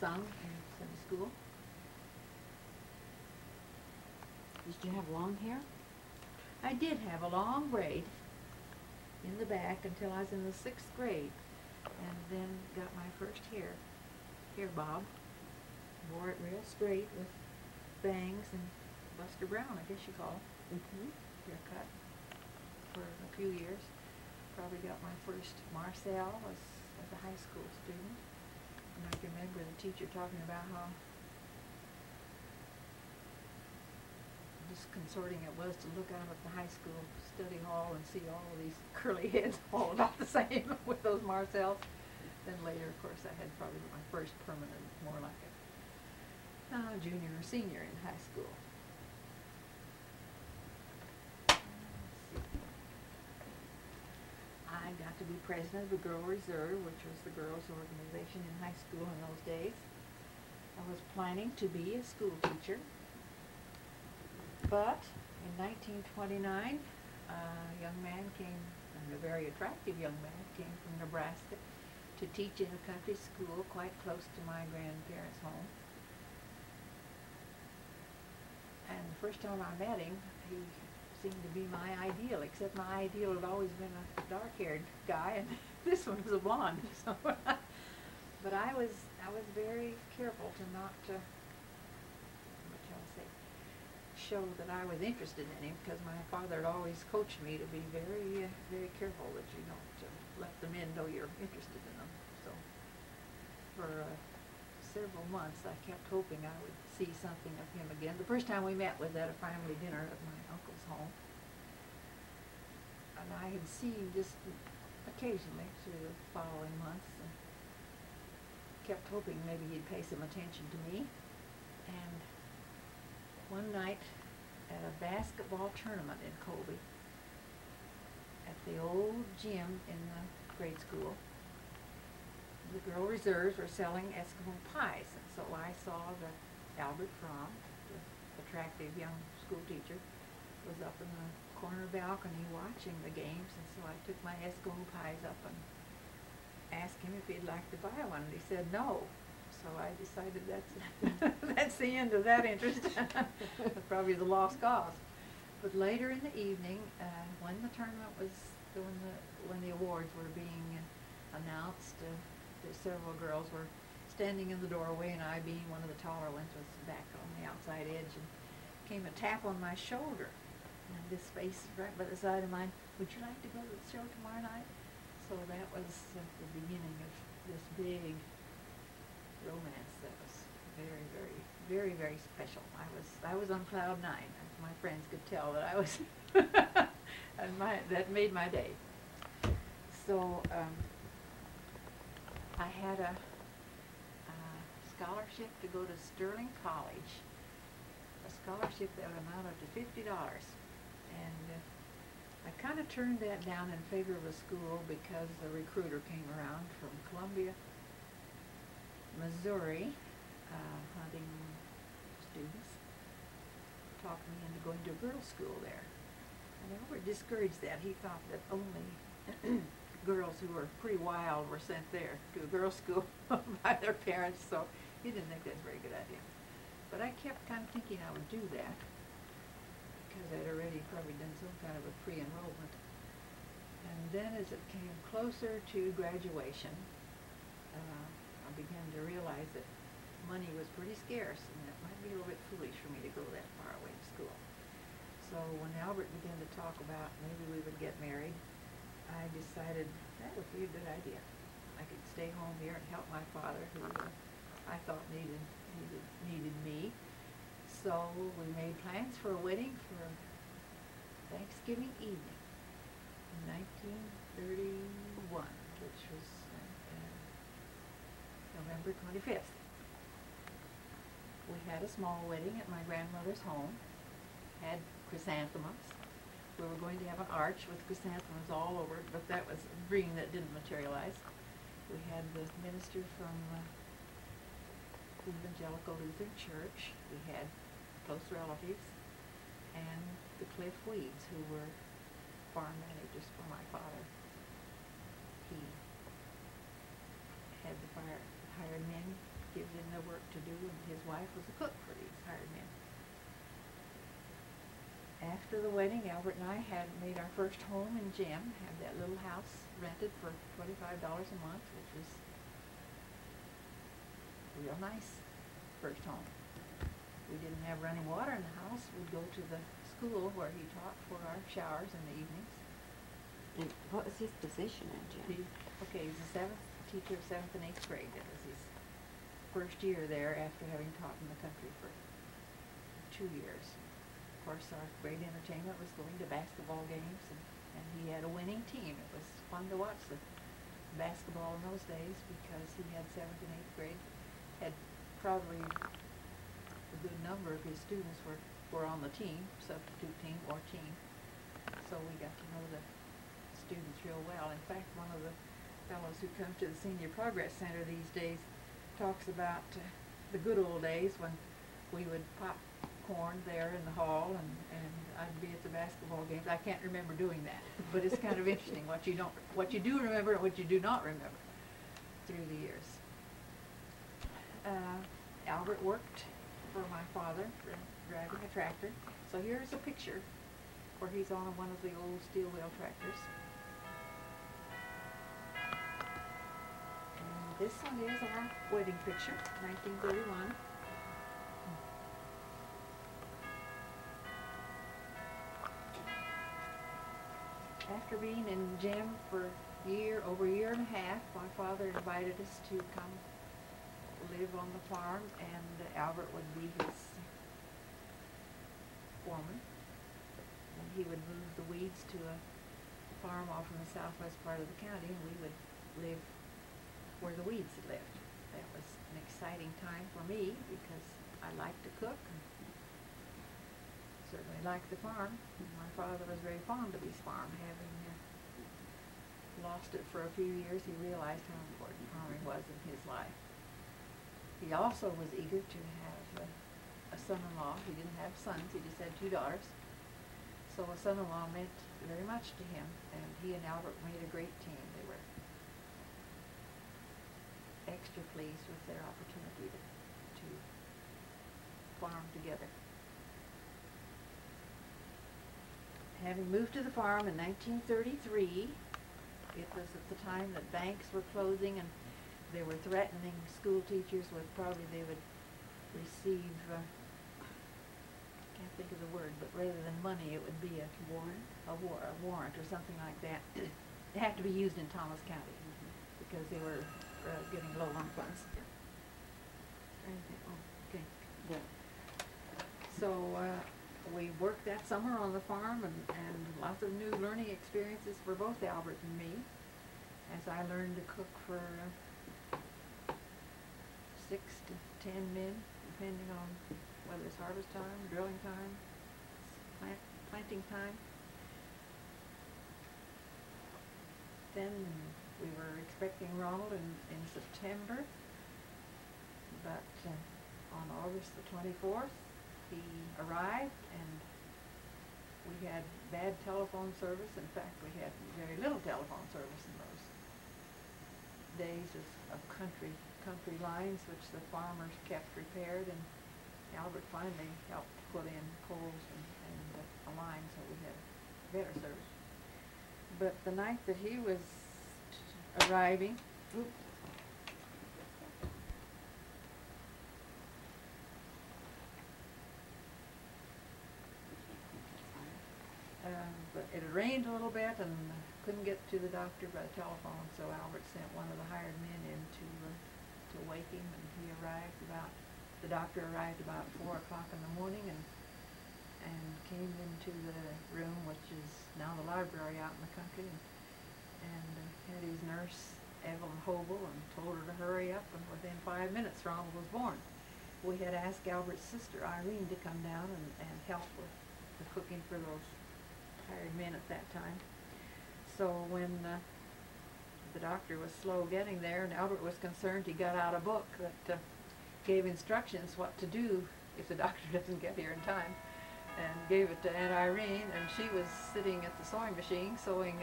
sung in Sunday school. Did you have long hair? I did have a long braid in the back until I was in the 6th grade, and then got my first hair bob. Wore it real straight with bangs and Buster Brown, I guess you call it, haircut for a few years. Probably got my first Marcel as a high school student, and I can remember the teacher talking about how disconcerting it was to look out at the high school study hall and see all of these curly heads all about the same with those Marcels. Then later, of course, I had probably my first permanent, more like a junior or senior in high school. I got to be president of the Girl Reserve, which was the girls' organization in high school in those days. I was planning to be a school teacher. But in 1929, a young man came, a very attractive young man, came from Nebraska to teach in a country school quite close to my grandparents' home. And the first time I met him, he seemed to be my ideal, except my ideal had always been a dark-haired guy, and this one was a blonde. So but I was very careful to not show that I was interested in him, because my father had always coached me to be very, very careful that you don't let the men know you're interested in them. So for several months I kept hoping I would see something of him again. The first time we met was at a family dinner at my uncle's home, and I had seen just occasionally through the following months, and kept hoping maybe he'd pay some attention to me. And one night at a basketball tournament in Colby, at the old gym in the grade school, the Girl Reserves were selling Eskimo pies, and so I saw that Albert Frahm, the attractive young school teacher, was up in the corner balcony watching the games, and so I took my Eskimo pies up and asked him if he'd like to buy one, and he said no. So I decided that's the end of that interest. Probably the lost cause. But later in the evening, when the tournament was, when the awards were being announced, several girls were standing in the doorway, and I, being one of the taller ones, was back on the outside edge, and came a tap on my shoulder, and this face right by the side of mine. Would you like to go to the show tomorrow night? So that was the beginning of this big romance that was very, very, very, very special. I was on cloud 9. My friends could tell that I was, and that made my day. So I had a scholarship to go to Sterling College, a scholarship that amounted to $50, and I kind of turned that down in favor of a school because a recruiter came around from Columbia, Missouri, hunting students, talked me into going to a girls' school there. And Albert discouraged that. He thought that only girls who were pretty wild were sent there to a girls' school by their parents, so he didn't think that's a very good idea. But I kept kind of thinking I would do that, because I'd already probably done some kind of a pre-enrollment. And then as it came closer to graduation, I began to realize that money was pretty scarce, and it might be a little bit foolish for me to go that far away to school. So when Albert began to talk about maybe we would get married, I decided that would be a good idea. I could stay home here and help my father, who I thought needed me. So we made plans for a wedding for Thanksgiving evening in 1931, which was November 25th. We had a small wedding at my grandmother's home, had chrysanthemums. We were going to have an arch with chrysanthemums all over it, but that was a dream that didn't materialize. We had the minister from Evangelical Lutheran Church. We had close relatives, and the Cliff Weeds, who were farm managers for my father. He had the hired men give them the of work to do, and his wife was a cook for these hired men. After the wedding, Albert and I had made our first home in Jim, had that little house rented for $25 a month, which was real nice first home. We didn't have running water in the house. We'd go to the school where he taught for our showers in the evenings. And what was his position at Jim? He's a teacher of 7th and 8th grade. That was his first year there after having taught in the country for 2 years. Of course, our great entertainment was going to basketball games, and he had a winning team. It was fun to watch the basketball in those days because he had 7th and 8th grade. Had probably a good number of his students were on the team, substitute team or team. So we got to know the students real well. In fact, one of the fellows who comes to the Senior Progress Center these days talks about the good old days when we would pop corn there in the hall, and I'd be at the basketball games. I can't remember doing that, but it's kind of interesting what you do remember and what you do not remember through the years. Albert worked for my father driving a tractor. So here's a picture where he's on one of the old steel wheel tractors. And this one is our wedding picture, 1931. After being in Jim for over a year and a half, my father invited us to come live on the farm, and Albert would be his foreman. And he would move the weeds to a farm off in the southwest part of the county, and we would live where the weeds lived. That was an exciting time for me because I liked to cook and certainly liked the farm. My father was very fond of his farm. Having lost it for a few years, he realized how important farming was in his life. He also was eager to have a son-in-law. He didn't have sons, he just had 2 daughters. So a son-in-law meant very much to him, and he and Albert made a great team. They were extra pleased with their opportunity to farm together. Having moved to the farm in 1933, it was at the time that banks were closing, and they were threatening school teachers with probably they would receive, can't think of the word, but rather than money, it would be a warrant or something like that. It had to be used in Thomas County because they were getting low on funds. Okay. Yeah. So we worked that summer on the farm, and lots of new learning experiences for both Albert and me, as I learned to cook for 6 to 10 men, depending on whether it's harvest time, drilling time, planting time. Then we were expecting Ronald in September, but on August the 24th, he arrived, and we had bad telephone service. In fact, we had very little telephone service in those days of country lines, which the farmers kept repaired, and Albert finally helped put in poles and a line so we had better service. But the night that he was arriving, but it had rained a little bit and couldn't get to the doctor by telephone, so Albert sent one of the hired men in to wake him, and the doctor arrived about 4 o'clock in the morning and came into the room, which is now the library out in the country, and had his nurse, Evelyn Hobel, and told her to hurry up, and within 5 minutes Ronald was born. We had asked Albert's sister, Irene, to come down and help with the cooking for those hired men at that time. So when the doctor was slow getting there, and Albert was concerned, he got out a book that gave instructions what to do if the doctor doesn't get here in time, and gave it to Aunt Irene, and she was sitting at the sewing machine sewing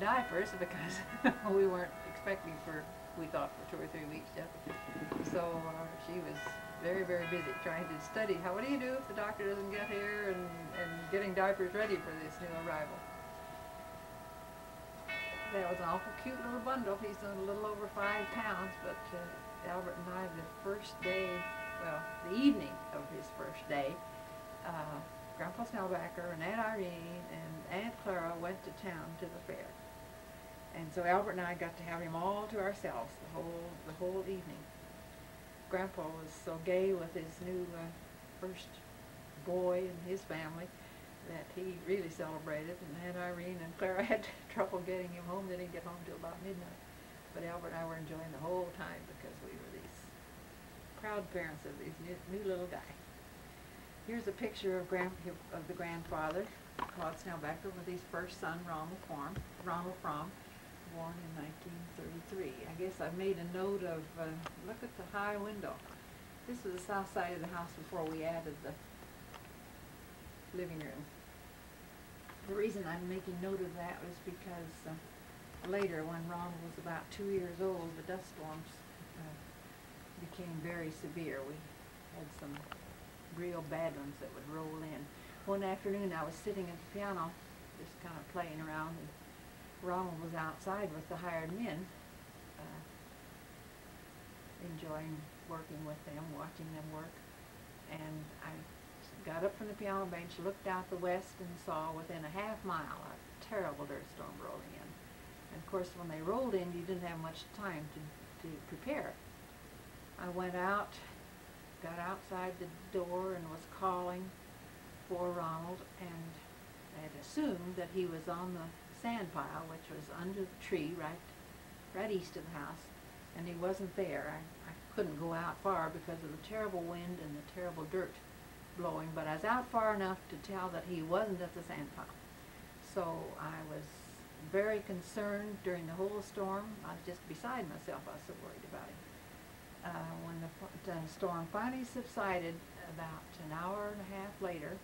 diapers because we weren't expecting we thought for 2 or 3 weeks yet. So she he was very, very busy trying to study what do you do if the doctor doesn't get here, and getting diapers ready for this new arrival. That was an awful cute little bundle. He's a little over 5 pounds, but Albert and I, the first day, well, the evening of his first day, Grandpa Snellbacker and Aunt Irene and Aunt Clara went to town to the fair. And so Albert and I got to have him all to ourselves the whole evening. Grandpa was so gay with his new first boy and his family that he really celebrated, and Aunt Irene and Clara had trouble getting him home. They didn't get home till about midnight. But Albert and I were enjoying the whole time because we were these proud parents of these new little guy. Here's a picture of the grandfather, Claude Snellbacker, with his first son, Ronald Frahm, born in 1933. I guess I made a note of, look at the high window. This was the south side of the house before we added the living room. The reason I'm making note of that was because later, when Ronald was about 2 years old, the dust storms became very severe. We had some real bad ones that would roll in. One afternoon I was sitting at the piano just kind of playing around, and Ronald was outside with the hired men, enjoying working with them, watching them work. And I got up from the piano bench, looked out the west, and saw within a half mile a terrible dirt storm rolling in. And of course, when they rolled in, you didn't have much time to prepare. I went out, got outside the door, and was calling for Ronald, and I had assumed that he was on the sand pile, which was under the tree right east of the house, and he wasn't there. I couldn't go out far because of the terrible wind and the terrible dirt blowing, but I was out far enough to tell that he wasn't at the sand pile. So I was very concerned during the whole storm. I was just beside myself. I was so worried about him. When the storm finally subsided, about an hour and a half later,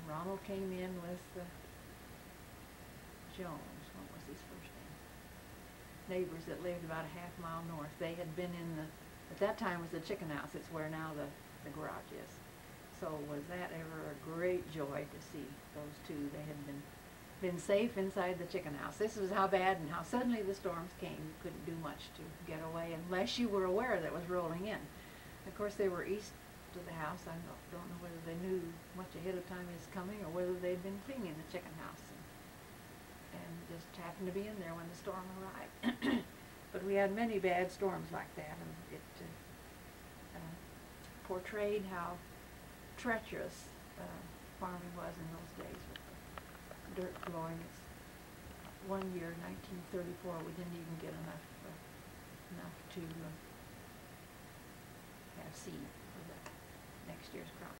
Ronald came in with Jones. What was his first name? Neighbors that lived about a half mile north. They had been in at that time was the chicken house. It's where now the garage is. So was that ever a great joy to see those two. They had been safe inside the chicken house. This was how bad and how suddenly the storms came. You couldn't do much to get away unless you were aware that it was rolling in. Of course, they were east of the house. I don't know whether they knew much ahead of time it was coming or whether they'd been cleaning the chicken house and just happened to be in there when the storm arrived. But we had many bad storms like that, and it portrayed how treacherous farming was in those days with the dirt blowing. It's one year, 1934, we didn't even get enough to have seed for the next year's crop.